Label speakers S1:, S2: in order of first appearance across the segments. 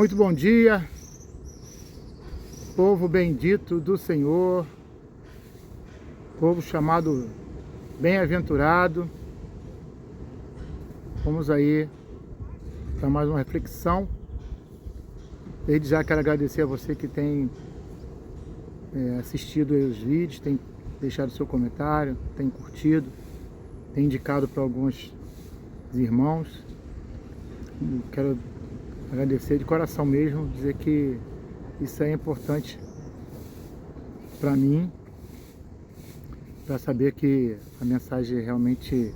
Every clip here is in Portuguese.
S1: Muito bom dia, povo bendito do Senhor, povo chamado bem-aventurado. Vamos aí para mais uma reflexão. Desde já quero agradecer a você que tem assistido aí os vídeos, tem deixado seu comentário, tem curtido, tem indicado para alguns irmãos. Quero agradecer de coração mesmo, dizer que isso é importante para mim, para saber que a mensagem realmente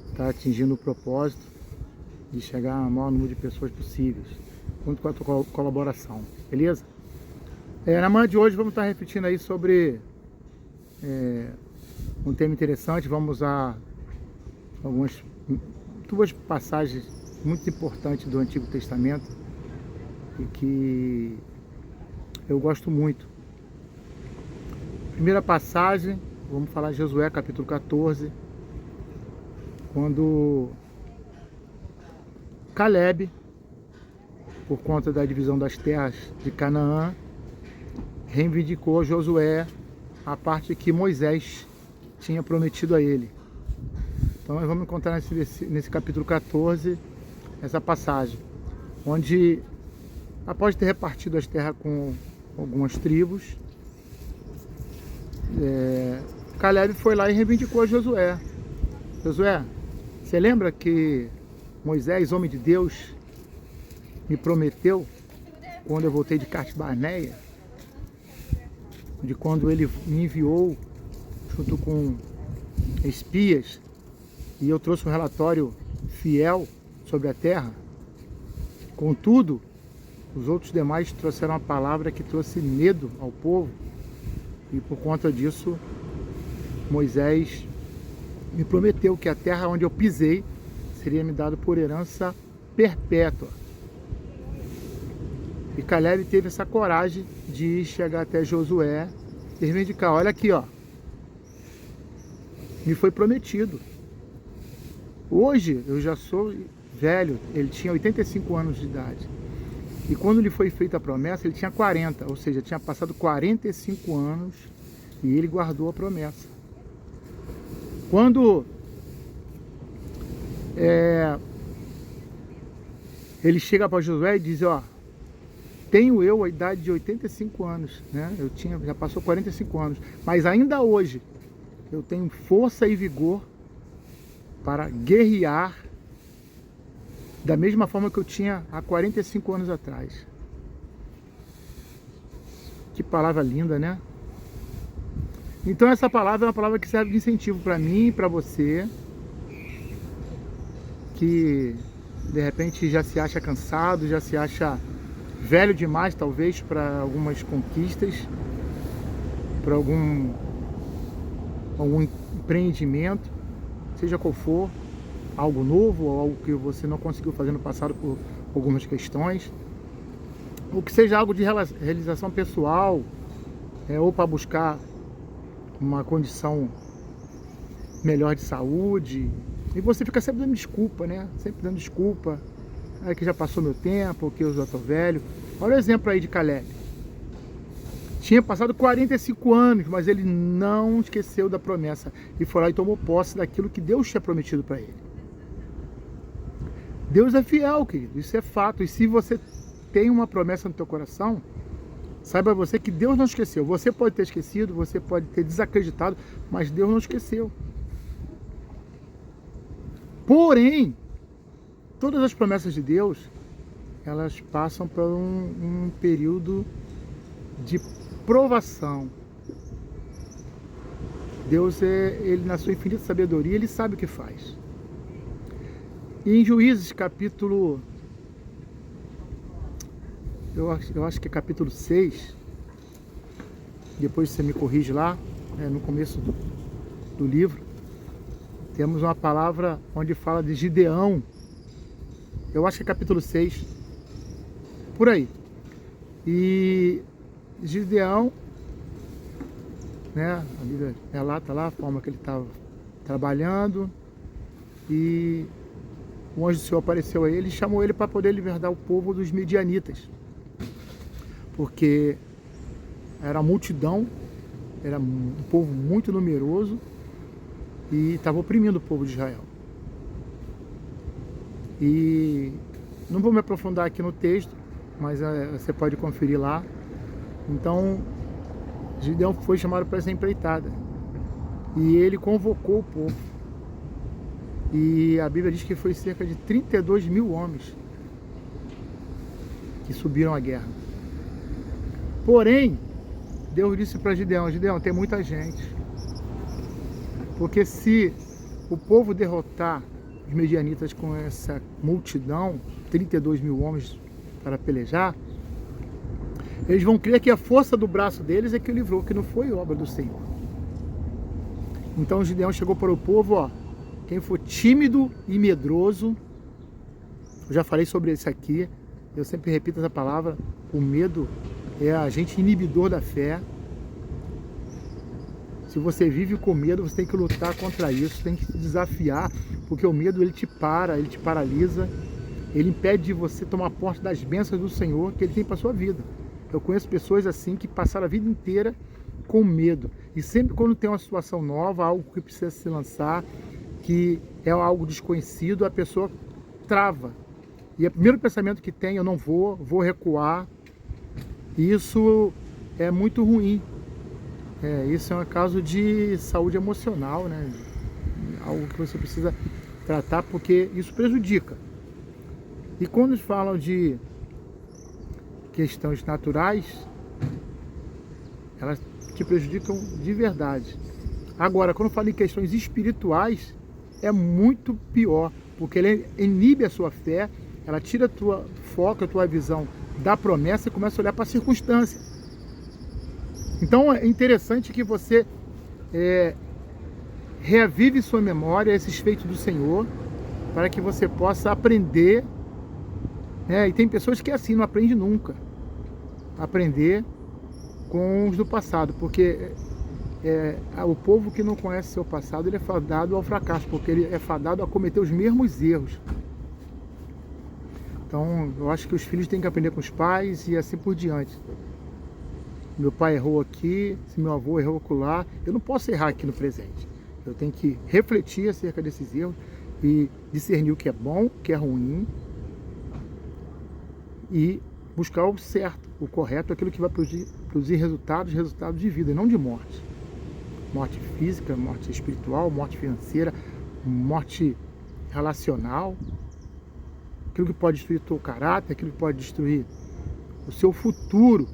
S1: está atingindo o propósito de chegar ao maior número de pessoas possíveis, junto com a tua colaboração, beleza? Na manhã de hoje vamos estar refletindo aí sobre um tema interessante. Vamos usar duas passagens muito importantes do Antigo Testamento e que eu gosto muito. Primeira passagem, vamos falar de Josué capítulo 14, quando Caleb, por conta da divisão das terras de Canaã, reivindicou a Josué a parte que Moisés tinha prometido a ele. Então nós vamos encontrar nesse capítulo 14 essa passagem, onde após ter repartido as terras com algumas tribos, Caleb foi lá e reivindicou a Josué. Josué, você lembra que Moisés, homem de Deus, me prometeu quando eu voltei de Cades Barneia, de quando ele me enviou junto com espias e eu trouxe um relatório fiel sobre a terra? Contudo, os outros demais trouxeram uma palavra que trouxe medo ao povo, e por conta disso Moisés me prometeu que a terra onde eu pisei seria me dada por herança perpétua. E Caleb teve essa coragem de chegar até Josué e reivindicar: olha aqui, ó, me foi prometido. Hoje eu já sou velho, ele tinha 85 anos de idade. E quando lhe foi feita a promessa, ele tinha 40, ou seja, tinha passado 45 anos e ele guardou a promessa. Quando ele chega para Josué e diz: ó, tenho eu a idade de 85 anos, né? Já passou 45 anos, mas ainda hoje eu tenho força e vigor para guerrear da mesma forma que eu tinha há 45 anos atrás. Que palavra linda, né? Então essa palavra é uma palavra que serve de incentivo para mim e para você, que de repente já se acha cansado, já se acha velho demais talvez para algumas conquistas, para algum empreendimento, seja qual for, algo novo ou algo que você não conseguiu fazer no passado por algumas questões, ou que seja algo de realização pessoal, ou para buscar uma condição melhor de saúde, e você fica sempre dando desculpa, né? Sempre dando desculpa, que já passou meu tempo, que eu já estou velho. Olha o exemplo aí de Caleb. Tinha passado 45 anos, mas ele não esqueceu da promessa e foi lá e tomou posse daquilo que Deus tinha prometido para ele. Deus é fiel, querido, isso é fato. E se você tem uma promessa no teu coração, saiba você que Deus não esqueceu. Você pode ter esquecido, você pode ter desacreditado, mas Deus não esqueceu. Porém, todas as promessas de Deus, elas passam por um período de provação. Deus, ele na sua infinita sabedoria, ele sabe o que faz. E em Juízes capítulo, eu acho que é capítulo 6, depois você me corrige lá, no começo do livro, temos uma palavra onde fala de Gideão. Eu acho que é capítulo 6, por aí. E Gideão, né, a Bíblia relata lá a forma que ele estava trabalhando, e o anjo do Senhor apareceu a ele e chamou ele para poder libertar o povo dos midianitas. Porque era multidão, era um povo muito numeroso e estava oprimindo o povo de Israel. E não vou me aprofundar aqui no texto, mas você pode conferir lá. Então, Gideão foi chamado para essa empreitada. E ele convocou o povo. E a Bíblia diz que foi cerca de 32 mil homens que subiram à guerra. Porém, Deus disse para Gideão: Gideão, tem muita gente. Porque se o povo derrotar os medianitas com essa multidão, 32 mil homens para pelejar, eles vão crer que a força do braço deles é que o livrou, que não foi obra do Senhor. Então Gideão chegou para o povo, ó, quem for tímido e medroso, eu já falei sobre isso aqui, eu sempre repito essa palavra, o medo é agente inibidor da fé. Se você vive com medo, você tem que lutar contra isso, tem que se desafiar, porque o medo ele te para, ele te paralisa, ele impede de você tomar posse das bênçãos do Senhor que ele tem para a sua vida. Eu conheço pessoas assim que passaram a vida inteira com medo. E sempre quando tem uma situação nova, algo que precisa se lançar, que é algo desconhecido, a pessoa trava. E o primeiro pensamento que tem, eu não vou recuar. Isso é muito ruim. Isso é um caso de saúde emocional, né? Algo que você precisa tratar, porque isso prejudica. E quando falam de questões naturais, elas te prejudicam de verdade. Agora, quando falo em questões espirituais, é muito pior, porque ele inibe a sua fé, ela tira a tua foco, a tua visão da promessa e começa a olhar para a circunstância. Então é interessante que você reavive sua memória esses feitos do Senhor, para que você possa aprender. E tem pessoas que assim, não aprendem nunca. Aprender com os do passado, porque o povo que não conhece seu passado, ele é fadado ao fracasso, porque ele é fadado a cometer os mesmos erros. Então, eu acho que os filhos têm que aprender com os pais e assim por diante. Meu pai errou aqui, se meu avô errou acolá, eu não posso errar aqui no presente. Eu tenho que refletir acerca desses erros e discernir o que é bom, o que é ruim e buscar o certo, o correto, aquilo que vai produzir resultados de vida e não de morte. Morte física, morte espiritual, morte financeira, morte relacional. Aquilo que pode destruir o teu caráter, aquilo que pode destruir o seu futuro,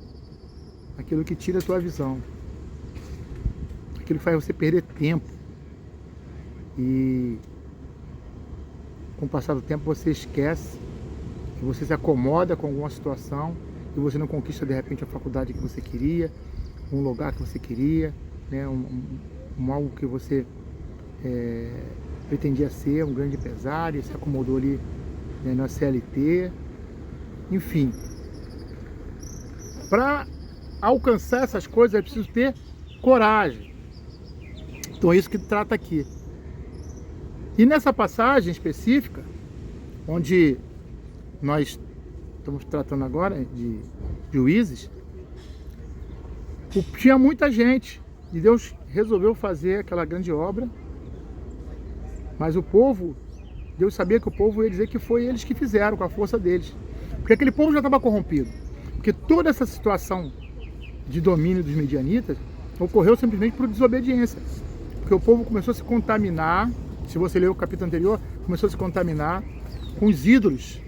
S1: aquilo que tira a tua visão, aquilo que faz você perder tempo. E com o passar do tempo você esquece, que você se acomoda com alguma situação e você não conquista de repente a faculdade que você queria, um lugar que você queria, né? Algo que você pretendia ser, um grande empresário, se acomodou ali, né, na CLT, enfim. Para alcançar essas coisas é preciso ter coragem. Então é isso que trata aqui. E nessa passagem específica, onde nós estamos tratando agora de Juízes, tinha muita gente e Deus resolveu fazer aquela grande obra, mas o povo, Deus sabia que o povo ia dizer que foi eles que fizeram, com a força deles, porque aquele povo já estava corrompido, porque toda essa situação de domínio dos medianitas ocorreu simplesmente por desobediência, porque o povo começou a se contaminar. Se você ler o capítulo anterior, começou a se contaminar com os ídolos,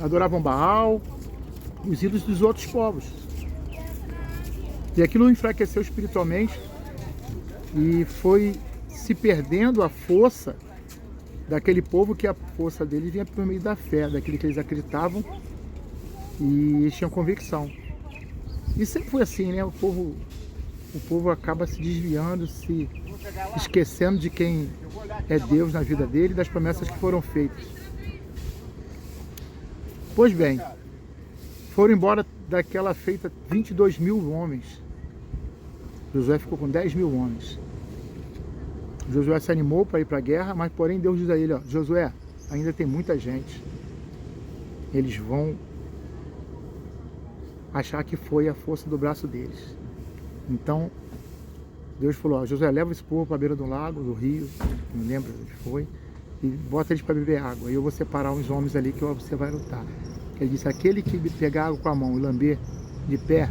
S1: adoravam Baal, os ídolos dos outros povos, e aquilo enfraqueceu espiritualmente e foi se perdendo a força daquele povo, que a força deles vinha por meio da fé, daquilo que eles acreditavam e eles tinham convicção. E sempre foi assim, né? O povo acaba se desviando, se esquecendo de quem é Deus na vida dele e das promessas que foram feitas. Pois bem, foram embora daquela feita 22 mil homens. Josué ficou com 10 mil homens. Josué se animou para ir para a guerra, mas porém Deus diz a ele, ó, Josué, ainda tem muita gente, eles vão achar que foi a força do braço deles. Então, Deus falou, ó, Josué, leva esse povo para a beira do lago, do rio, não lembro onde foi, e bota eles para beber água. E eu vou separar uns homens ali que você vai lutar. Ele disse, aquele que pegar água com a mão e lamber de pé,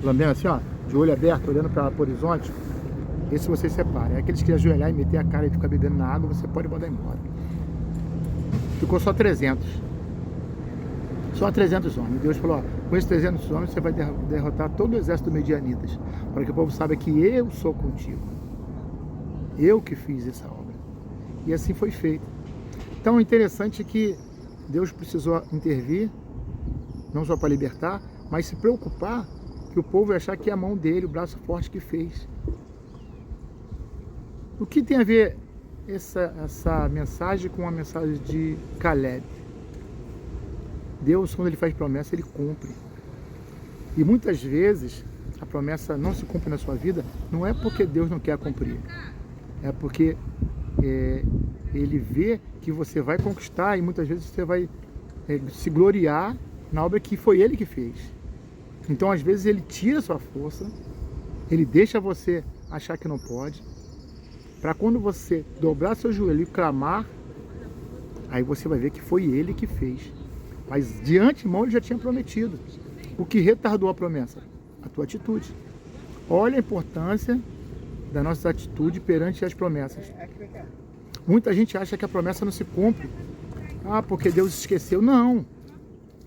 S1: lambendo assim, ó, de olho aberto, olhando para o horizonte, esse você separa. É aqueles que ajoelhar e meter a cara e ficar bebendo na água, você pode mandar embora. Ficou só 300. Só 300 homens. Deus falou, ó, com esses 300 homens você vai derrotar todo o exército medianitas, para que o povo saiba que eu sou contigo. Eu que fiz essa obra. E assim foi feito. Então é interessante que Deus precisou intervir, não só para libertar, mas se preocupar que o povo ia achar que é a mão dele, o braço forte que fez. O que tem a ver essa mensagem com a mensagem de Caleb? Deus, quando Ele faz promessa, Ele cumpre. E muitas vezes a promessa não se cumpre na sua vida, não é porque Deus não quer cumprir, é porque Ele vê que você vai conquistar e muitas vezes você vai se gloriar na obra que foi Ele que fez. Então, às vezes, Ele tira a sua força, Ele deixa você achar que não pode, para quando você dobrar seu joelho e clamar, aí você vai ver que foi Ele que fez. Mas de antemão Ele já tinha prometido. O que retardou a promessa? A tua atitude. Olha a importância da nossa atitude perante as promessas. Muita gente acha que a promessa não se cumpre. Ah, porque Deus esqueceu. Não.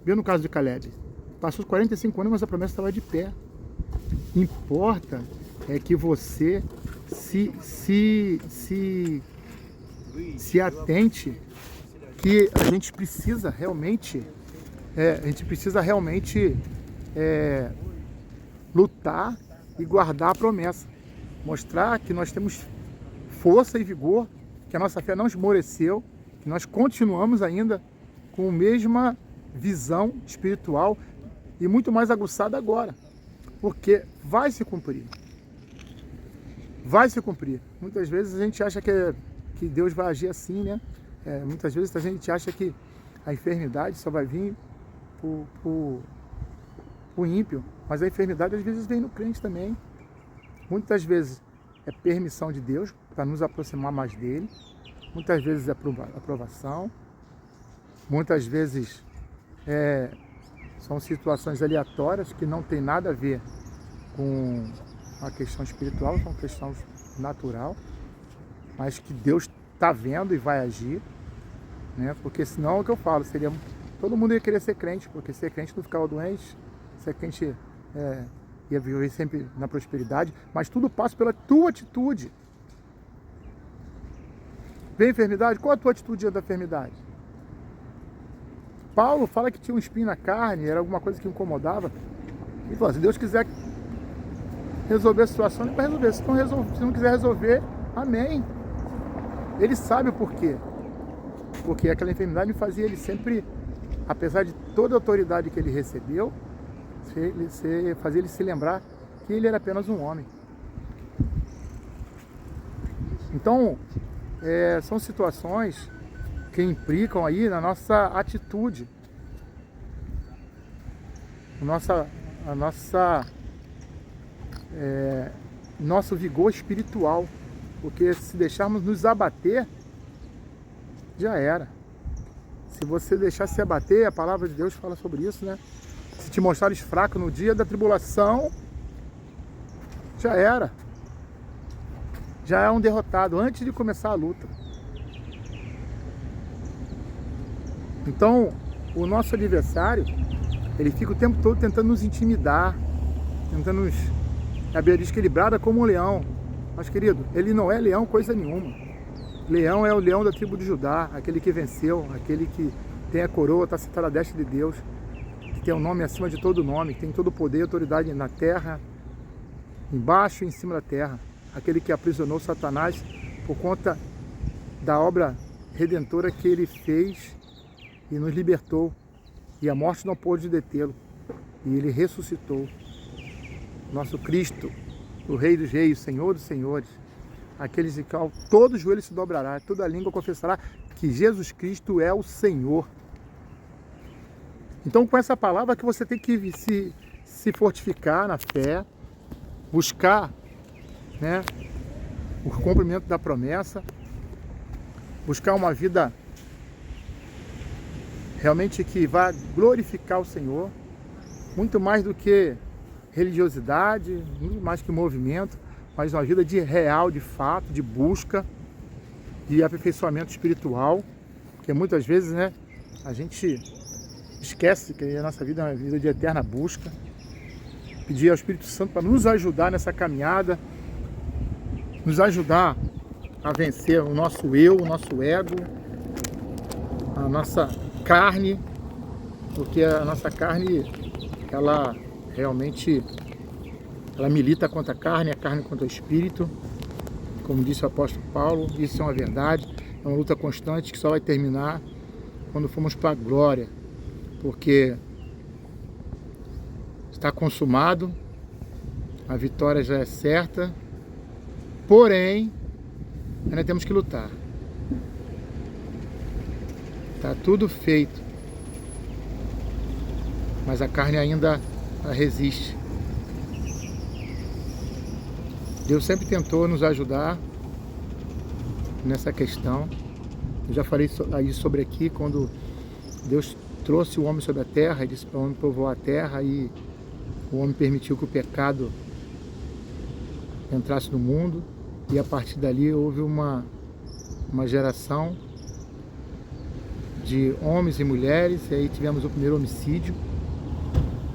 S1: Viu no caso de Caleb? Passou 45 anos, mas a promessa estava de pé. Importa é que você se atente que a gente precisa realmente lutar e guardar a promessa, mostrar que nós temos força e vigor, que a nossa fé não esmoreceu, que nós continuamos ainda com a mesma visão espiritual e muito mais aguçada agora, porque vai se cumprir. Vai se cumprir. Muitas vezes a gente acha que Deus vai agir assim, né? Muitas vezes a gente acha que a enfermidade só vai vir pro ímpio, mas a enfermidade às vezes vem no crente também. Muitas vezes é permissão de Deus para nos aproximar mais dele, muitas vezes é aprovação, muitas vezes são situações aleatórias que não tem nada a ver com a questão espiritual, são questão natural, mas que Deus está vendo e vai agir, né? Porque senão é o que eu falo, todo mundo ia querer ser crente, porque ser crente não ficava doente, ser crente ia viver sempre na prosperidade, mas tudo passa pela tua atitude. Vem enfermidade, qual a tua atitude diante da enfermidade? Paulo fala que tinha um espinho na carne, era alguma coisa que incomodava. Ele falou, se Deus quiser resolver a situação, Ele vai resolver. Se não quiser resolver, amém. Ele sabe o porquê. Porque aquela enfermidade fazia ele sempre, apesar de toda a autoridade que ele recebeu, fazia ele se lembrar que ele era apenas um homem. Então, são situações que implicam aí na nossa atitude, nosso vigor espiritual, porque se deixarmos nos abater, já era. Se você deixar se abater, a palavra de Deus fala sobre isso, né? Se te mostrares fraco no dia da tribulação, já era. Já é um derrotado antes de começar a luta. Então, o nosso adversário, ele fica o tempo todo tentando nos intimidar, tentando nos... A Bíblia diz que ele brada como um leão. Mas, querido, ele não é leão coisa nenhuma. Leão é o leão da tribo de Judá, aquele que venceu, aquele que tem a coroa, está sentado à destra de Deus, que tem um nome acima de todo nome, que tem todo o poder e autoridade na terra, embaixo e em cima da terra. Aquele que aprisionou Satanás por conta da obra redentora que ele fez e nos libertou. E a morte não pôde detê-lo. E ele ressuscitou. Nosso Cristo, o Rei dos Reis, Senhor dos Senhores, aqueles de qual todo joelho se dobrará, toda língua confessará que Jesus Cristo é o Senhor. Então, com essa palavra que você tem que se fortificar na fé, buscar, né, o cumprimento da promessa, buscar uma vida realmente que vá glorificar o Senhor, muito mais do que religiosidade, muito mais que movimento, mas uma vida de real, de fato, de busca, de aperfeiçoamento espiritual, porque muitas vezes, né, a gente esquece que a nossa vida é uma vida de eterna busca. Pedir ao Espírito Santo para nos ajudar nessa caminhada, nos ajudar a vencer o nosso eu, o nosso ego, a nossa carne, porque a nossa carne, ela realmente milita contra a carne contra o espírito, como disse o apóstolo Paulo. Isso é uma verdade, é uma luta constante que só vai terminar quando formos para a glória, porque está consumado, a vitória já é certa, porém, ainda temos que lutar. Está tudo feito, mas a carne ainda resiste. Deus sempre tentou nos ajudar nessa questão. Eu já falei aí sobre aqui, quando Deus trouxe o homem sobre a terra, e disse para o homem povoar a terra, e o homem permitiu que o pecado entrasse no mundo, e a partir dali houve uma geração de homens e mulheres, e aí tivemos o primeiro homicídio,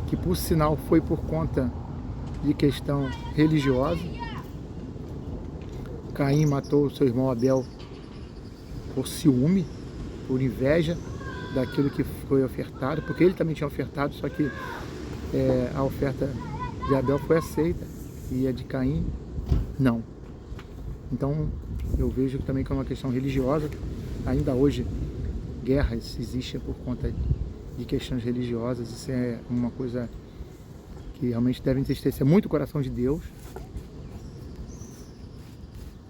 S1: que por sinal foi por conta de questão religiosa. Caim matou o seu irmão Abel por ciúme, por inveja daquilo que foi ofertado, porque ele também tinha ofertado, só que a oferta de Abel foi aceita e a de Caim não. Então eu vejo também que é uma questão religiosa. Ainda hoje guerras existem por conta de questões religiosas. Isso é uma coisa que realmente deve entristecer muito o coração de Deus.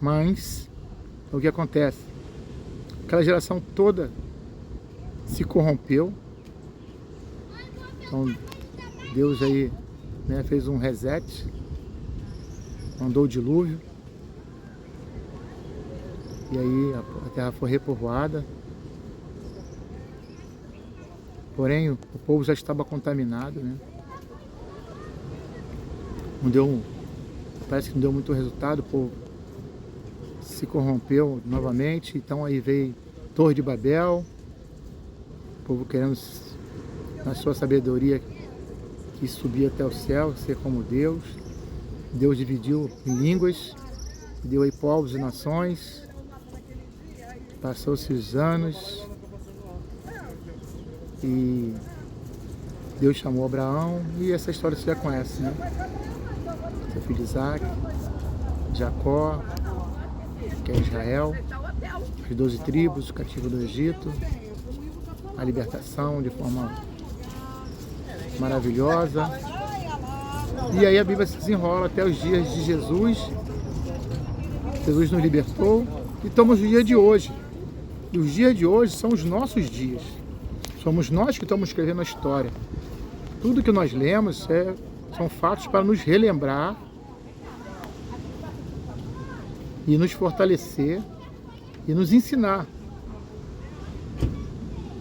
S1: Mas o que acontece? Aquela geração toda se corrompeu. Então Deus aí, né, fez um reset, mandou o dilúvio, e aí a terra foi repovoada. Porém, o povo já estava contaminado, né? Parece que não deu muito resultado, o povo se corrompeu novamente. Então aí veio Torre de Babel, o povo querendo, na sua sabedoria, que subia até o céu, ser como Deus. Deus dividiu em línguas, deu aí povos e nações. Passou-se os anos e Deus chamou Abraão, e essa história você já conhece, né? Seu filho Isaac, Jacó, que é Israel, as 12 tribos, o cativo do Egito, a libertação de forma maravilhosa. E aí a Bíblia se desenrola até os dias de Jesus. Jesus nos libertou e estamos no dia de hoje. E os dias de hoje são os nossos dias. Somos nós que estamos escrevendo a história. Tudo que nós lemos são fatos para nos relembrar e nos fortalecer e nos ensinar.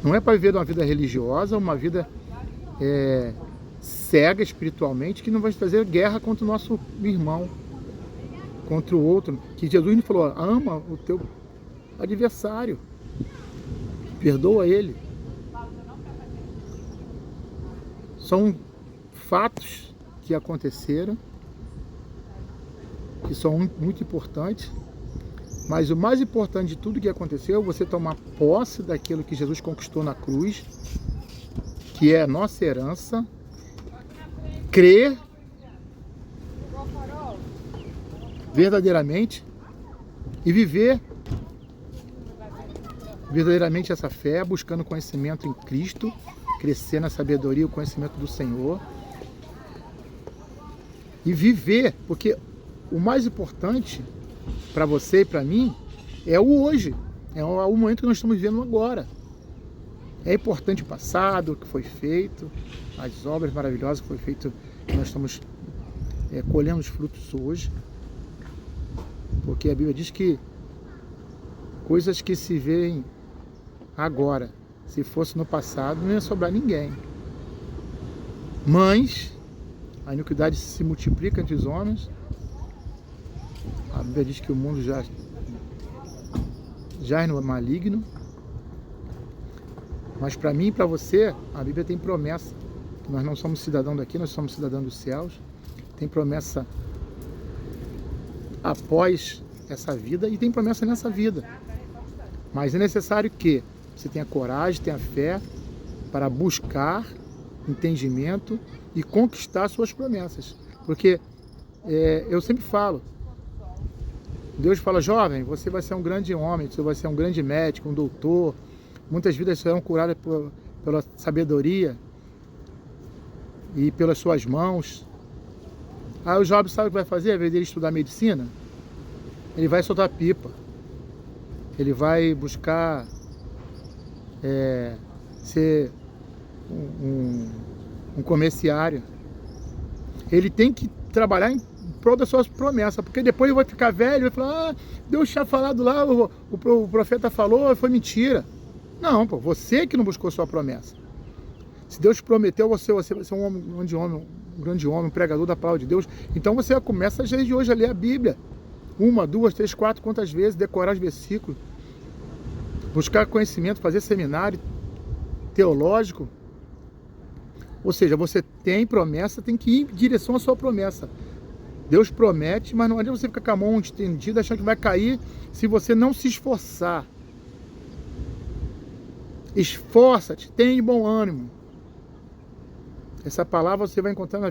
S1: Não é para viver uma vida religiosa, uma vida cega espiritualmente, que não vai fazer guerra contra o nosso irmão, contra o outro. Que Jesus nos falou: ama o teu adversário, perdoa ele. São fatos que aconteceram, que são muito importantes, mas o mais importante de tudo que aconteceu é você tomar posse daquilo que Jesus conquistou na cruz, que é a nossa herança, crer verdadeiramente e viver verdadeiramente essa fé, buscando conhecimento em Cristo, crescer na sabedoria e o conhecimento do Senhor e viver, porque o mais importante para você e para mim é o hoje, É o momento que nós estamos vivendo agora. É importante o passado, o que foi feito, as obras maravilhosas que foi feito, que nós estamos colhendo os frutos hoje. Porque a Bíblia diz que coisas que se veem agora, se fosse no passado, não ia sobrar ninguém. Mas a iniquidade se multiplica entre os homens. A Bíblia diz que o mundo já é no maligno. Mas para mim e para você, a Bíblia tem promessa. Que nós não somos cidadãos daqui, nós somos cidadãos dos céus. Tem promessa após essa vida e tem promessa nessa vida. Mas é necessário que você tenha coragem, tenha fé para buscar entendimento e conquistar suas promessas. Porque eu sempre falo, Deus fala, jovem, você vai ser um grande homem, você vai ser um grande médico, um doutor, muitas vidas serão curadas pela sabedoria e pelas suas mãos. Aí o jovem sabe o que vai fazer? Ao invés dele estudar medicina, ele vai soltar pipa. Ele vai buscar ser um comerciário. Ele tem que trabalhar em prol das suas promessas, porque depois ele vai ficar velho e vai falar, Deus tinha falado lá, o profeta falou, foi mentira. Não, pô, você que não buscou sua promessa. Se Deus prometeu você vai ser um grande homem, um pregador da palavra de Deus, então você começa desde hoje a ler a Bíblia. 1, 2, 3, 4, quantas vezes, decorar os versículos, buscar conhecimento, fazer seminário teológico. Ou seja, você tem promessa, tem que ir em direção à sua promessa. Deus promete, mas não adianta você ficar com a mão estendida achando que vai cair se você não se esforçar. Esforça-te, tenha bom ânimo. Essa palavra você vai encontrar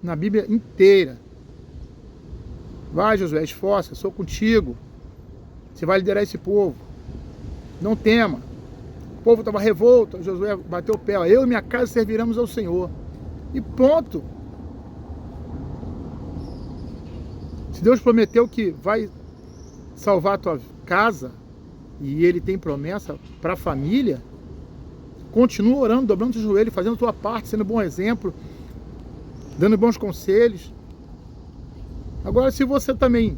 S1: na Bíblia inteira. Vai, Josué, esforça, sou contigo. Você vai liderar esse povo. Não tema. O povo estava revolto, Josué bateu o pé. Eu e minha casa serviremos ao Senhor. E ponto. Se Deus prometeu que vai salvar a tua casa, e Ele tem promessa para a família, continua orando, dobrando o joelho, fazendo a tua parte, sendo um bom exemplo, dando bons conselhos. Agora, se você também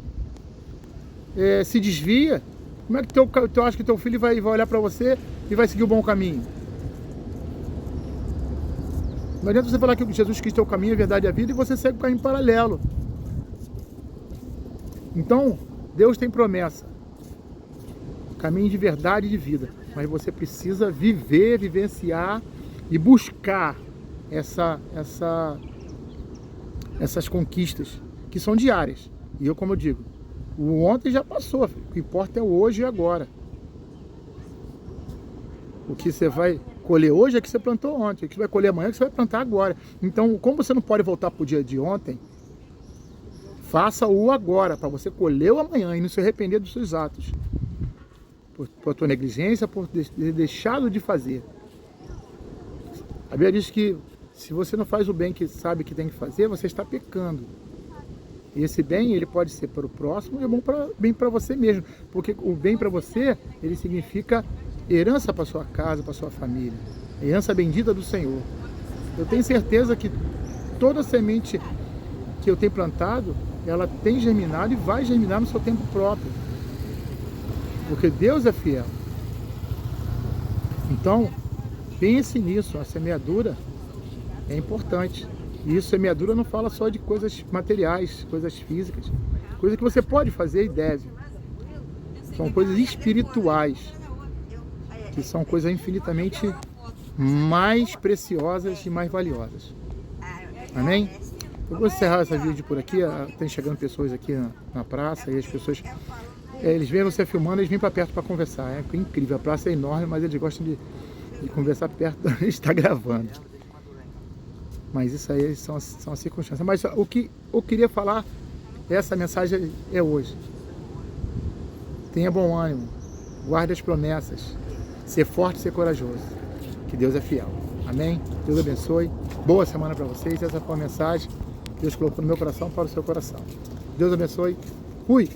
S1: se desvia, como é que tu acha que teu filho vai olhar para você e vai seguir o bom caminho? Não adianta você falar que Jesus Cristo é o caminho, a verdade e a vida, e você segue o caminho paralelo. Então, Deus tem promessa. Caminho de verdade e de vida. Mas você precisa viver, vivenciar e buscar essas conquistas que são diárias. E eu, como eu digo, o ontem já passou, filho. O que importa é o hoje e agora. O que você vai colher hoje é que você plantou ontem. O que você vai colher amanhã é que você vai plantar agora. Então, como você não pode voltar para o dia de ontem, faça o agora, para você colher o amanhã e não se arrepender dos seus atos. Por tua negligência, por ter deixado de fazer. A Bíblia diz que se você não faz o bem que sabe que tem que fazer, você está pecando. E esse bem, ele pode ser para o próximo e é bem para você mesmo. Porque o bem para você, ele significa herança para sua casa, para sua família. Herança bendita do Senhor. Eu tenho certeza que toda semente que eu tenho plantado, ela tem germinado e vai germinar no seu tempo próprio. Porque Deus é fiel. Então, pense nisso. A semeadura é importante. E isso, semeadura não fala só de coisas materiais, coisas físicas. Coisas que você pode fazer e deve. São coisas espirituais. Que são coisas infinitamente mais preciosas e mais valiosas. Amém? Eu vou encerrar esse vídeo por aqui. Tem chegando pessoas aqui na praça e as pessoas... eles veem você filmando, eles vêm para perto para conversar. É incrível, a praça é enorme, mas eles gostam de conversar perto da gente estar gravando. Mas isso aí são as circunstâncias. Mas o que eu queria falar, essa mensagem é hoje. Tenha bom ânimo, guarde as promessas, ser forte e ser corajoso, que Deus é fiel. Amém? Deus abençoe. Boa semana para vocês. Essa foi a mensagem que Deus colocou no meu coração para o seu coração. Deus abençoe. Fui!